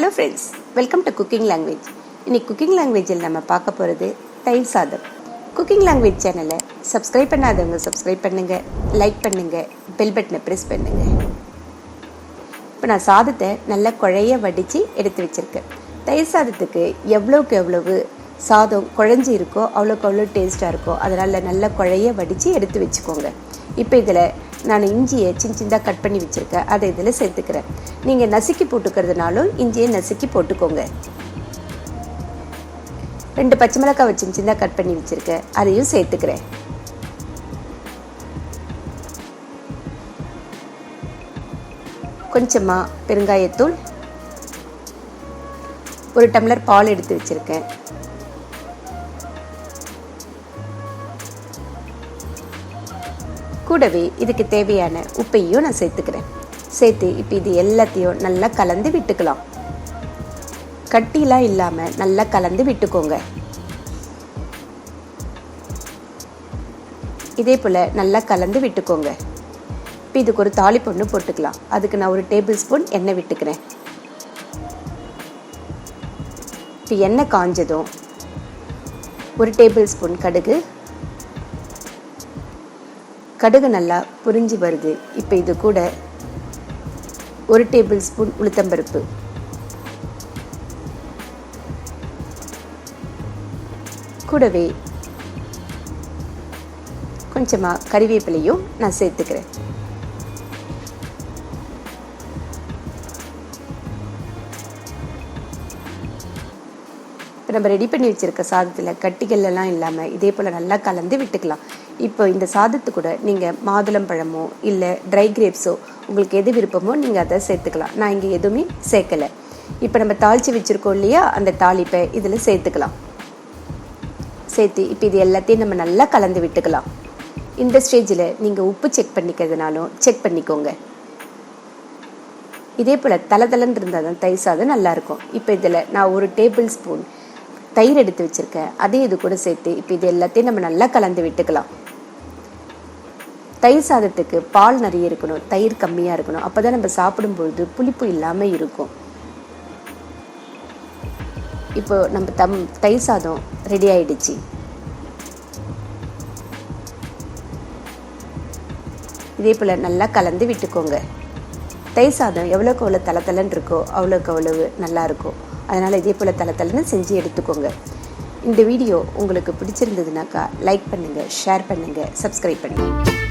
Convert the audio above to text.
Hello friends, welcome to cooking language. இன்னைக்கு cooking லாங்குவேஜில் நம்ம பார்க்க போகிறது தயிர் சாதம். குக்கிங் லாங்குவேஜ் சேனலை சப்ஸ்கிரைப் பண்ணாதவங்க சப்ஸ்கிரைப் பண்ணுங்கள், லைக் பண்ணுங்கள், பெல் பட்டனை ப்ரெஸ் பண்ணுங்கள். இப்போ நான் சாதத்தை நல்லா குழைய வடித்து எடுத்து வச்சுருக்கேன். தயிர் சாதத்துக்கு எவ்வளோக்கு எவ்வளவு சாதம் குழஞ்சி இருக்கோ அவ்வளோக்கு அவ்வளோ டேஸ்ட்டாக இருக்கும். அதனால் நல்லா குழைய வடித்து எடுத்து வச்சுக்கோங்க. இப்போ இதில் நான் இஞ்சியை சின்னதாக கட் பண்ணி வச்சுருக்கேன், அதை இதில் சேர்த்துக்கிறேன். நீங்கள் நசுக்கி போட்டுக்கிறதுனாலும் இஞ்சியை நசுக்கி போட்டுக்கோங்க. 2 பச்சை மிளகாய் சின்னதாக கட் பண்ணி வச்சுருக்கேன், அதையும் சேர்த்துக்கிறேன். கொஞ்சமாக பெருங்காயத்தூள், 1 டம்ளர் பால் எடுத்து வச்சுருக்கேன். கூடவே இதுக்கு தேவையான உப்பையும் நான் சேர்த்துக்கிறேன். சேர்த்து இப்போ இது எல்லாத்தையும் நல்லா கலந்து விட்டுக்கலாம். கட்டிலாம் இல்லாமல் நல்லா கலந்து விட்டுக்கோங்க. இதே போல் நல்லா கலந்து விட்டுக்கோங்க. இப்போ இதுக்கு ஒரு தாளிப்பு ஒன்று போட்டுக்கலாம். அதுக்கு நான் 1 டேபிள் ஸ்பூன் எண்ணெய் விட்டுக்கிறேன். இப்போ எண்ணெய் காஞ்சதும் 1 டேபிள் ஸ்பூன் கடுகு நல்லா பொரிஞ்சு வருது. இப்போ இது கூட 1 டேபிள் ஸ்பூன் உளுத்தம்பருப்பு, கூடவே கொஞ்சமாக கறிவேப்பிலையும் நான் சேர்த்துக்கிறேன். இப்போ நம்ம ரெடி பண்ணி வச்சுருக்க சாதத்தில் கட்டிகள்லாம் இல்லாமல் இதே போல் நல்லா கலந்து விட்டுக்கலாம். இப்போ இந்த சாதத்து கூட நீங்கள் மாதுளம்பழமோ இல்லை ட்ரை கிரேப்ஸோ உங்களுக்கு எது விருப்பமோ நீங்கள் அதை சேர்த்துக்கலாம். நான் இங்கே எதுவுமே சேர்க்கலை. இப்போ நம்ம தாளித்து வச்சுருக்கோம் இல்லையா, அந்த தாளிப்பை இதில் சேர்த்துக்கலாம். சேர்த்து இப்போ இது எல்லாத்தையும் நம்ம நல்லா கலந்து விட்டுக்கலாம். இந்த ஸ்டேஜில் நீங்கள் உப்பு செக் பண்ணிக்கிறதுனாலும் செக் பண்ணிக்கோங்க. இதே போல் தளன்னு இருந்தால் தான் தயிர் சாதம் நல்லாயிருக்கும். இப்போ இதில் நான் 1 டேபிள் ஸ்பூன் தயிர் எடுத்து வச்சுருக்கேன், அதையும் இது கூட சேர்த்து இப்போ இது எல்லாத்தையும் நம்ம நல்லா கலந்து விட்டுக்கலாம். தயிர் சாதத்துக்கு பால் நிறைய இருக்கணும், தயிர் கம்மியாக இருக்கணும். அப்போ தான் நம்ம சாப்பிடும்பொழுது புளிப்பு இல்லாமல் இருக்கும். இப்போ நம்ம தயிர் சாதம் ரெடி ஆயிடுச்சு. இதே போல் நல்லா கலந்து விட்டுக்கோங்க. தயிர் சாதம் எவ்வளோக்கு எவ்வளோ தளன்னு இருக்கோ அவ்வளோக்கு அவ்வளவு நல்லாயிருக்கும். அதனால் இதே போல் தளன்னு செஞ்சு எடுத்துக்கோங்க. இந்த வீடியோ உங்களுக்கு பிடிச்சிருந்ததுனாக்கா லைக் பண்ணுங்கள், ஷேர் பண்ணுங்கள், சப்ஸ்கிரைப் பண்ணுங்கள்.